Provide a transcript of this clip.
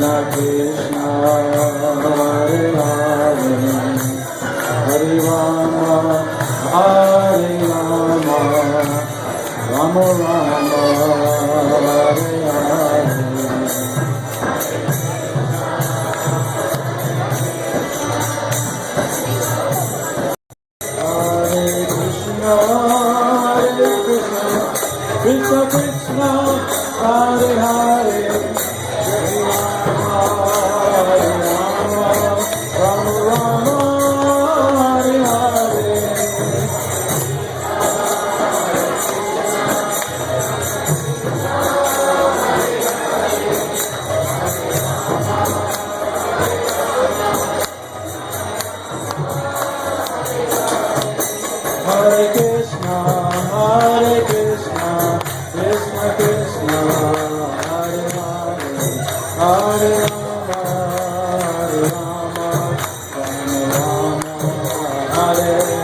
Krishna Hare Hare Hare Rama Hare Rama Rama Rama Hare Hare Krishna Krishna Hare Hare Hare Rama Rama Rama Hare Hare Hare Krishna Krishna Krishna Hare Hare Hare Rama Rama Rama Hare